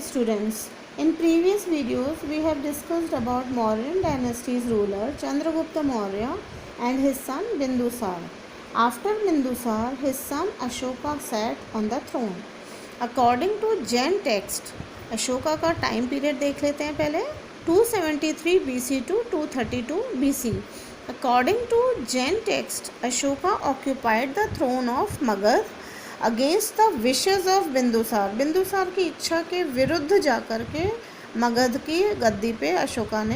students. In previous videos, we have discussed about Mauryan dynasty's ruler Chandragupta Maurya and his son Bindusar. After Bindusar, his son Ashoka sat on the throne. According to Jain text, Ashoka का time period देख लेते हैं पहले 273 BC to 232 BC. According to Jain text, Ashoka occupied the throne of Magadh against the wishes of Bindusara. Bindusara की इच्छा के विरुद्ध जाकर के मगध की गद्दी पे अशोका ने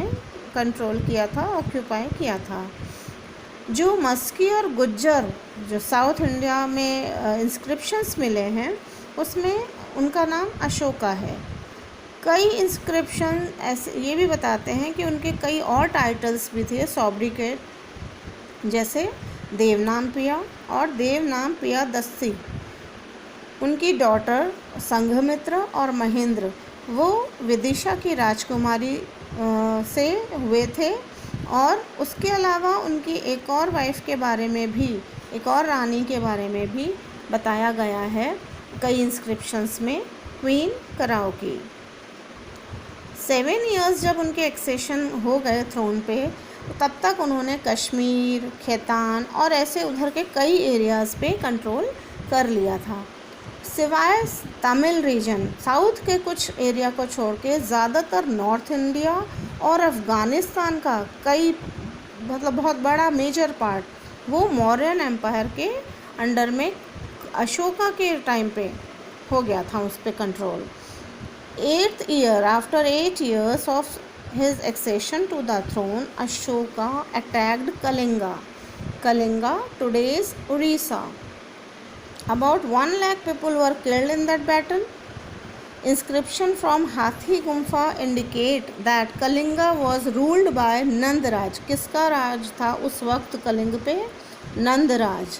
कंट्रोल किया था, ऑक्यूपाई किया था. जो मस्की और गुज्जर जो साउथ इंडिया में इंस्क्रिप्शंस मिले हैं उसमें उनका नाम अशोका है. कई इंस्क्रिप्शन ऐसे ये भी बताते हैं कि उनके कई और टाइटल्स भी थे सॉब्रिकेट, जैसे देवनाम पिया और देवनाम पिया दस्सी. उनकी डॉटर संघमित्र और महेंद्र वो विदिशा की राजकुमारी से हुए थे. और उसके अलावा उनकी एक और वाइफ के बारे में भी, एक और रानी के बारे में भी बताया गया है कई इंस्क्रिप्शंस में, क्वीन कराओ की. 7 इयर्स जब उनके एक्सेशन हो गए थ्रोन पे, तब तक उन्होंने कश्मीर, खैतान और ऐसे उधर के कई एरियाज़ पे कंट्रोल कर लिया था. सिवाय तमिल रीजन, साउथ के कुछ एरिया को छोड़ के ज़्यादातर नॉर्थ इंडिया और अफ़गानिस्तान का कई बहुत बड़ा मेजर पार्ट वो मौर्यन एम्पायर के अंडर में अशोका के टाइम पे हो गया था, उस पर control. 8th year after 8 years of his accession to the throne, Ashoka attacked Kalinga. Kalinga, today's Orissa. About 1 lakh people were killed in that battle. Inscription from Hathi Gumfa indicate that Kalinga was ruled by Nandaraj. किसका राज था उस वक्त कलिंग पे? Nandraj.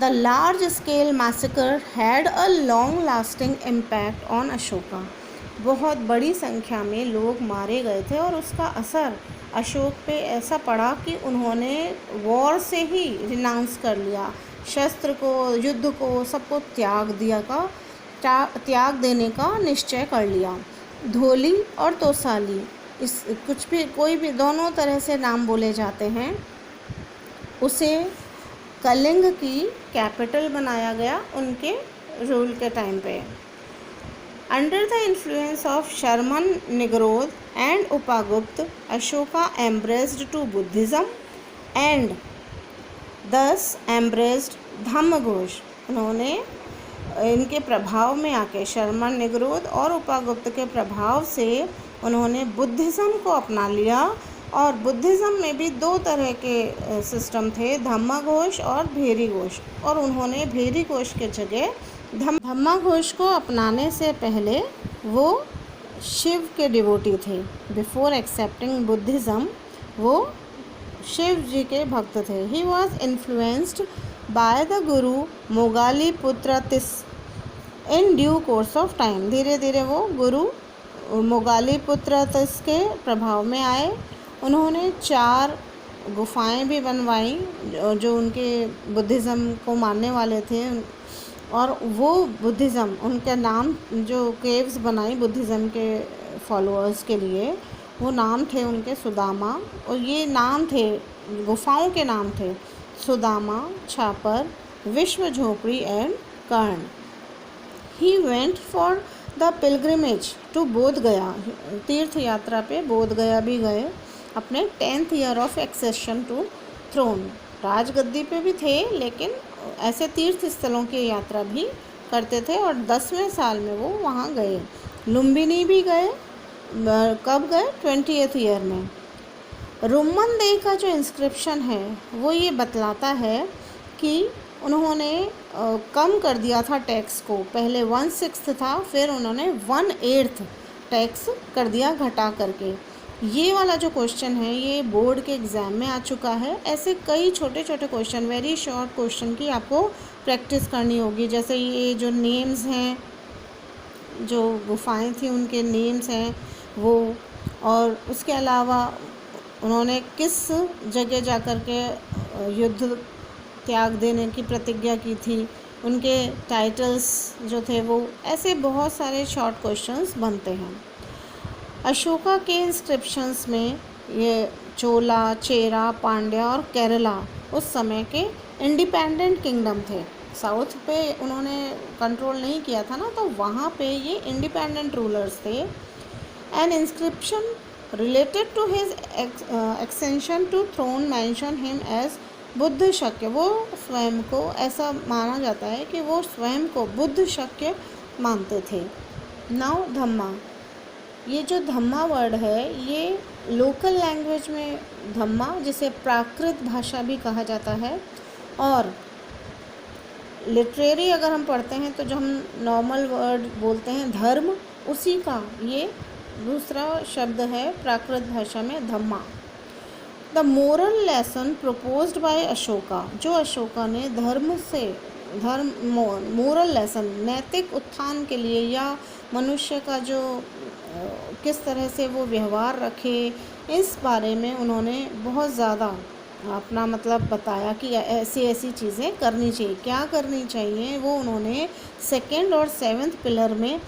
The large scale massacre had a long lasting impact on Ashoka. बहुत बड़ी संख्या में लोग मारे गए थे और उसका असर अशोक पे ऐसा पड़ा कि उन्होंने वॉर से ही रिनाउंस कर लिया, शस्त्र को, युद्ध को, सबको त्याग देने का निश्चय कर लिया. धोली और तोसाली, इस कुछ भी कोई भी दोनों तरह से नाम बोले जाते हैं, उसे कलिंग की कैपिटल बनाया गया उनके रूल के टाइम पे. Under the influence of Sharman Nigrod and Upagupta, Ashoka embraced to Buddhism and thus embraced Dhammaghosh. उन्होंने इनके प्रभाव में आके, शर्मन निग्रोध और उपागुप्त के प्रभाव से उन्होंने बुद्धिज़्म को अपना लिया. और बुद्धिज़्म में भी 2 तरह के सिस्टम थे, धम्मघोष और भेरी घोष. और उन्होंने भेरी घोष के जगह धम्मघोष को अपनाने से पहले वो शिव के डिवोटी थे. बिफोर एक्सेप्टिंग बुद्धिज़्म वो शिव जी के भक्त थे. He was influenced by the गुरु मोगाली पुत्र तिस in due course of time. धीरे धीरे वो गुरु मोगाली पुत्र तिस के प्रभाव में आए. उन्होंने 4 गुफाएं भी बनवाई जो उनके बुद्धिज़्म को मानने वाले थे. और वो बुद्धिज़्म, उनके नाम जो केव्स बनाई बुद्धिज़्म के फॉलोअर्स के लिए, वो नाम थे उनके सुदामा. और ये नाम थे, गुफाओं के नाम थे Sudama, Chhapar, Vishwa Jhopri and Karna. He went for the pilgrimage to Bodh Gaya. तीर्थ यात्रा पे बोध गया भी गए अपने 10th year of accession to throne. राजगद्दी पे भी थे लेकिन ऐसे तीर्थ स्थलों की यात्रा भी करते थे. और 10वें साल में वो वहाँ गए. लुम्बिनी भी गए. कब गए? 20th ईयर में. रुम्मन देव का जो इंस्क्रिप्शन है वो ये बतलाता है कि उन्होंने कम कर दिया था टैक्स को. पहले 1/6 था, फिर उन्होंने 1/8 टैक्स कर दिया घटा करके. ये वाला जो क्वेश्चन है ये बोर्ड के एग्ज़ाम में आ चुका है. ऐसे कई छोटे छोटे क्वेश्चन, वेरी शॉर्ट क्वेश्चन की आपको प्रैक्टिस करनी होगी. जैसे ये जो नेम्स हैं, जो गुफाएं थी उनके नेम्स हैं वो, और उसके अलावा उन्होंने किस जगह जाकर के युद्ध त्याग देने की प्रतिज्ञा की थी, उनके टाइटल्स जो थे वो, ऐसे बहुत सारे शॉर्ट क्वेश्चंस बनते हैं। अशोका के इंस्क्रिप्शंस में ये चोला, चेरा, पांड्या और केरला उस समय के इंडिपेंडेंट किंगडम थे। साउथ पे उन्होंने कंट्रोल नहीं किया था ना, तो वहाँ पे ये इंडिपेंडेंट रूलर्स थे। An inscription related to his extension to throne mention him as Buddha Shakya. वो स्वयं को, ऐसा माना जाता है कि वो स्वयं को बुद्ध शक्य मानते थे। नाउ धम्मा, ये जो धम्मा वर्ड है ये लोकल लैंग्वेज में धम्मा, जिसे प्राकृत भाषा भी कहा जाता है, और लिटरेरी अगर हम पढ़ते हैं तो जो हम नॉर्मल वर्ड बोलते हैं धर्म, उसी का ये दूसरा शब्द है प्राकृत भाषा में dhamma. The moral lesson proposed by Ashoka, जो अशोका ने मोरल लेसन, नैतिक उत्थान के लिए या मनुष्य का जो किस तरह से वो व्यवहार रखे, इस बारे में उन्होंने बहुत ज़्यादा अपना मतलब बताया कि ऐसी ऐसी चीज़ें करनी चाहिए। क्या करनी चाहिए वो उन्होंने 2nd और 7th पिलर में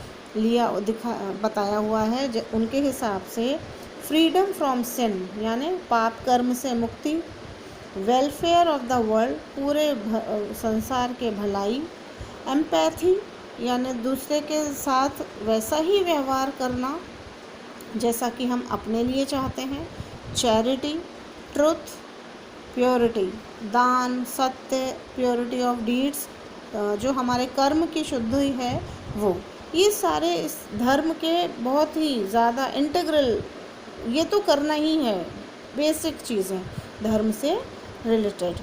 बताया हुआ है। उनके हिसाब से फ्रीडम फ्रॉम सिन यानी पाप कर्म से मुक्ति, वेलफेयर ऑफ द वर्ल्ड, पूरे संसार के भलाई, एम्पैथी यानी दूसरे के साथ वैसा ही व्यवहार करना जैसा कि हम अपने लिए चाहते हैं, चैरिटी, ट्रुथ, प्योरिटी, दान, सत्य, प्योरिटी ऑफ डीड्स, जो हमारे कर्म की शुद्धि है वो, ये सारे इस धर्म के बहुत ही ज़्यादा इंटीग्रल, ये तो करना ही है, बेसिक चीज़ें धर्म से related.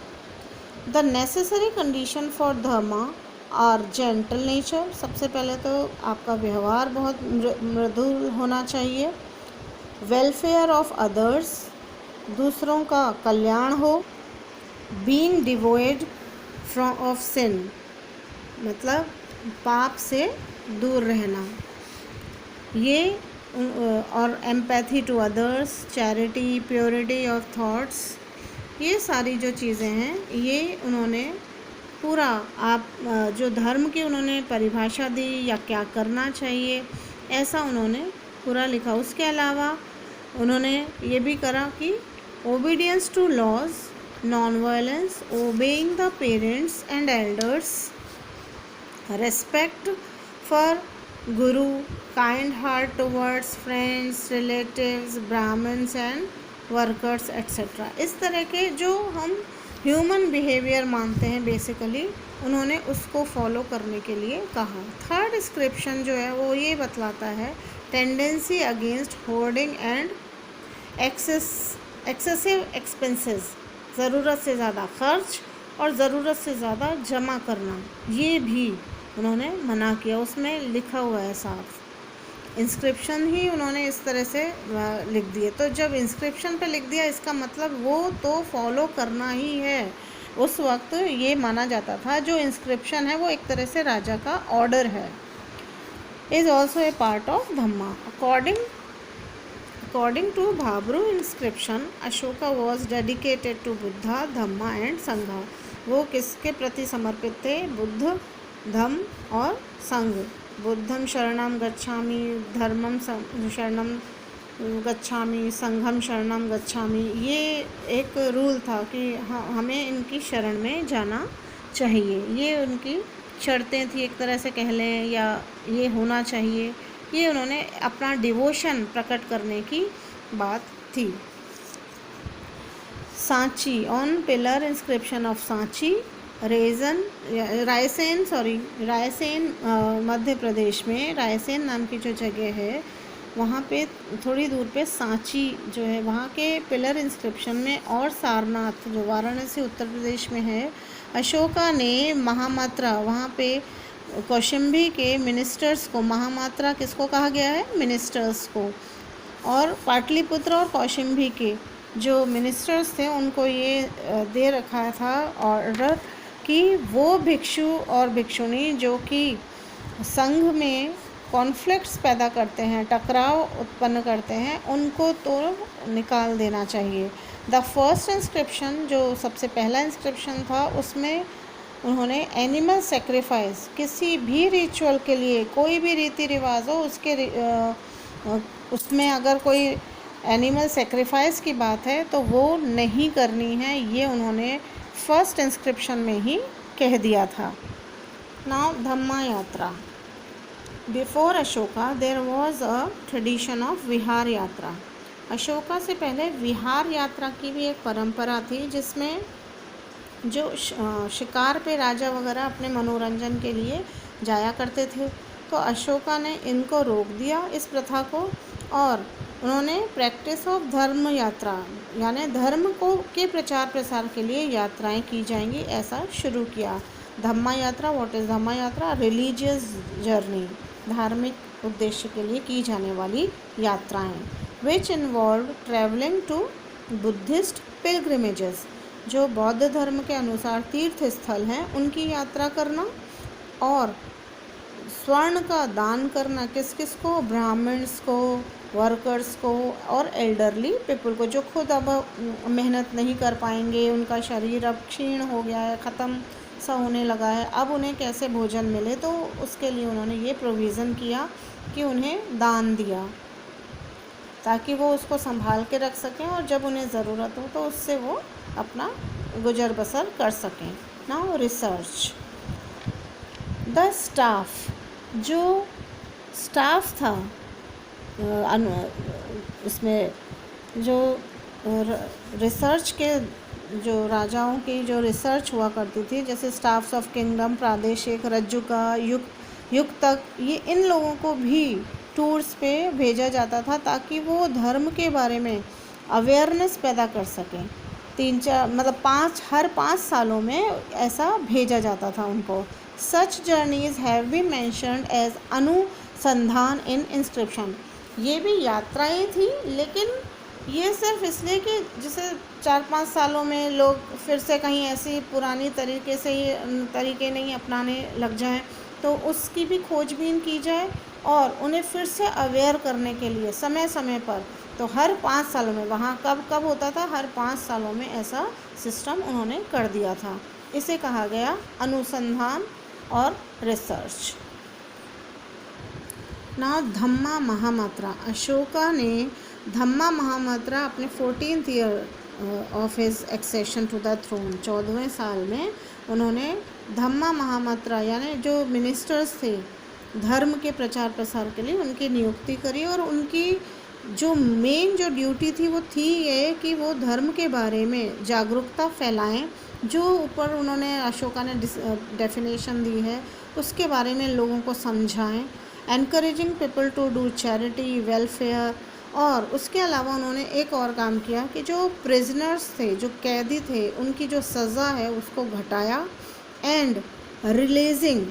The necessary condition for dharma are gentle nature, सबसे पहले तो आपका व्यवहार बहुत मृदुल होना चाहिए, वेलफेयर ऑफ अदर्स, दूसरों का कल्याण हो, being devoid from of sin, मतलब पाप से दूर रहना, ये, और empathy to others, charity, purity of thoughts, ये सारी जो चीज़ें हैं ये उन्होंने पूरा आप जो धर्म की उन्होंने परिभाषा दी या क्या करना चाहिए, ऐसा उन्होंने पूरा लिखा। उसके अलावा उन्होंने ये भी करा कि obedience to laws, non violence, obeying the parents and elders, respect for guru, kind heart towards friends, relatives, Brahmins and workers etcetera. इस तरह के जो हम ह्यूमन बिहेवियर मानते हैं बेसिकली, उन्होंने उसको फॉलो करने के लिए कहा। थर्ड इंस्क्रिप्शन जो है वो ये बतलाता है tendency against hoarding and excessive expenses, ज़रूरत से ज़्यादा खर्च और ज़रूरत से ज़्यादा जमा करना, ये भी उन्होंने मना किया। उसमें लिखा हुआ है साफ, इंस्क्रिप्शन ही उन्होंने इस तरह से लिख दिए। तो जब इंस्क्रिप्शन पे लिख दिया इसका मतलब वो तो फॉलो करना ही है। उस वक्त ये माना जाता था जो इंस्क्रिप्शन है वो एक तरह से राजा का ऑर्डर है। Is also a part of dhamma. According to Bhabru inscription, Ashoka was dedicated to Buddha, dhamma and sangha. वो किसके प्रति समर्पित थे? बुद्ध, धम्म और संघ। बुद्धं शरणं गच्छामि, धर्मं शरणं गच्छामि, संघं शरणं गच्छामि। ये एक रूल था कि हमें इनकी शरण में जाना चाहिए। ये उनकी शर्तें थी एक तरह से कह लें, या ये होना चाहिए। ये उन्होंने अपना डिवोशन प्रकट करने की बात थी। Sanchi, on pillar inscription of Sanchi, Raisen Madhya Pradesh में रायसेन नाम की जो जगह है वहाँ पे थोड़ी दूर पे सांची जो है, वहाँ के पिलर इंस्क्रिप्शन में, और सारनाथ जो वाराणसी उत्तर प्रदेश में है, अशोका ने महामात्रा, वहाँ पे कौशिम्बी के मिनिस्टर्स को, महामात्रा किसको कहा गया है? मिनिस्टर्स को। और पाटलिपुत्र और कौशिम्बी के जो मिनिस्टर्स थे उनको ये दे रखा था ऑर्डर कि वो भिक्षु और भिक्षुणी जो कि संघ में कॉन्फ्लिक्ट्स पैदा करते हैं, टकराव उत्पन्न करते हैं, उनको तो निकाल देना चाहिए। द फर्स्ट इंस्क्रिप्शन, जो सबसे पहला इंस्क्रिप्शन था, उसमें उन्होंने एनिमल सेक्रीफाइस, किसी भी रिचुअल के लिए कोई भी रीति रिवाज हो उसमें अगर कोई एनिमल सेक्रीफाइस की बात है तो वो नहीं करनी है, ये उन्होंने फर्स्ट इंस्क्रिप्शन में ही कह दिया था। Now dhamma yatra. Before Ashoka there was a tradition of vihara yatra. Ashoka से पहले विहार यात्रा की भी एक परंपरा थी, जिसमें जो शिकार पे राजा वगैरह अपने मनोरंजन के लिए जाया करते थे। तो अशोका ने इनको रोक दिया, इस प्रथा को, और उन्होंने प्रैक्टिस ऑफ धर्म यात्रा यानी धर्म को के प्रचार प्रसार के लिए यात्राएं की जाएंगी, ऐसा शुरू किया। धम्मा यात्रा, व्हाट इज़ धम्मा यात्रा? रिलीजियस जर्नी, धार्मिक उद्देश्य के लिए की जाने वाली यात्राएं। Which involve travelling to Buddhist pilgrimages, जो बौद्ध धर्म के अनुसार तीर्थ स्थल हैं उनकी यात्रा करना, और स्वर्ण का दान करना, किस किस को? ब्राह्मण्स को, वर्कर्स को और एल्डरली पीपल को, जो खुद अब मेहनत नहीं कर पाएंगे, उनका शरीर अब क्षीण हो गया है, ख़त्म सा होने लगा है, अब उन्हें कैसे भोजन मिले, तो उसके लिए उन्होंने ये प्रोविज़न किया कि उन्हें दान दिया, ताकि वो उसको संभाल के रख सकें और जब उन्हें ज़रूरत हो तो उससे वो अपना गुजर बसर कर सकें। Now research. द स्टाफ, जो स्टाफ था इसमें जो रिसर्च के, जो राजाओं की जो रिसर्च हुआ करती थी, जैसे स्टाफ्स ऑफ किंगडम, प्रादेशिक, रज्जुका, युक्तक, ये इन लोगों को भी टूर्स पे भेजा जाता था ताकि वो धर्म के बारे में अवेयरनेस पैदा कर सकें। 3-4 मतलब हर 5 सालों में ऐसा भेजा जाता था उनको। Such journeys have been mentioned as anusandhana in inscription. ये भी यात्राएं थी, लेकिन ये सिर्फ इसलिए कि जैसे 4-5 सालों में लोग फिर से कहीं ऐसी पुरानी तरीके नहीं अपनाने लग जाएं, तो उसकी भी खोजबीन की जाए और उन्हें फिर से अवेयर करने के लिए समय समय पर, तो हर 5 सालों में, वहाँ कब होता था, हर 5 सालों में ऐसा सिस्टम उन्होंने कर दिया था। इसे कहा गया अनुसंधान और रिसर्च। ना धम्मा महामात्रा। अशोका ने धम्मा महामात्रा अपने 14th year of his accession to the throne, 14वें साल में उन्होंने धम्मा महामात्रा यानी जो मिनिस्टर्स थे धर्म के प्रचार प्रसार के लिए, उनकी नियुक्ति करी, और उनकी जो मेन जो ड्यूटी थी वो थी ये कि वो धर्म के बारे में जागरूकता फैलाएं, जो ऊपर उन्होंने अशोका ने डेफिनेशन दी है उसके बारे में लोगों को समझाएं। Encouraging people to do charity, welfare, और उसके अलावा उन्होंने एक और काम किया कि जो प्रिजनर्स थे, जो कैदी थे, उनकी जो सज़ा है उसको घटाया, एंड रिलीजिंग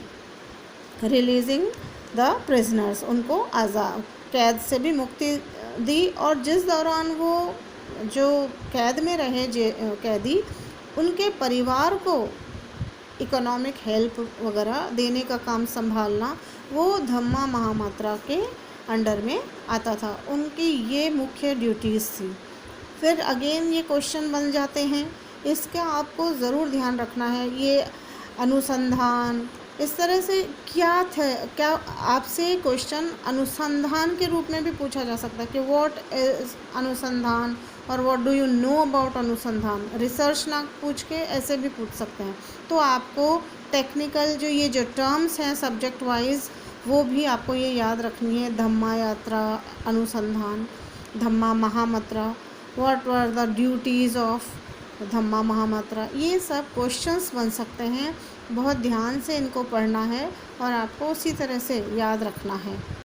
द प्रिजनर्स, उनको आज़ाद, कैद से भी मुक्ति दी, और जिस दौरान वो जो कैद में रहे कैदी, उनके परिवार को इकोनॉमिक हेल्प वगैरह देने का काम संभालना, वो धम्मा महामात्रा के अंडर में आता था। उनकी ये मुख्य ड्यूटीज़ थी। फिर अगेन ये क्वेश्चन बन जाते हैं, इसका आपको ज़रूर ध्यान रखना है। ये अनुसंधान इस तरह से क्या आपसे क्वेश्चन अनुसंधान के रूप में भी पूछा जा सकता है कि व्हाट इज़ अनुसंधान और what do you know about अनुसंधान। रिसर्च ना पूछ के ऐसे भी पूछ सकते हैं। तो आपको टेक्निकल जो टर्म्स हैं सब्जेक्ट वाइज, वो भी आपको ये याद रखनी है। Dhamma yatra, anusandhana, dhamma mahamatra, what were the duties of dhamma mahamatra, ये सब क्वेश्चंस बन सकते हैं। बहुत ध्यान से इनको पढ़ना है और आपको उसी तरह से याद रखना है।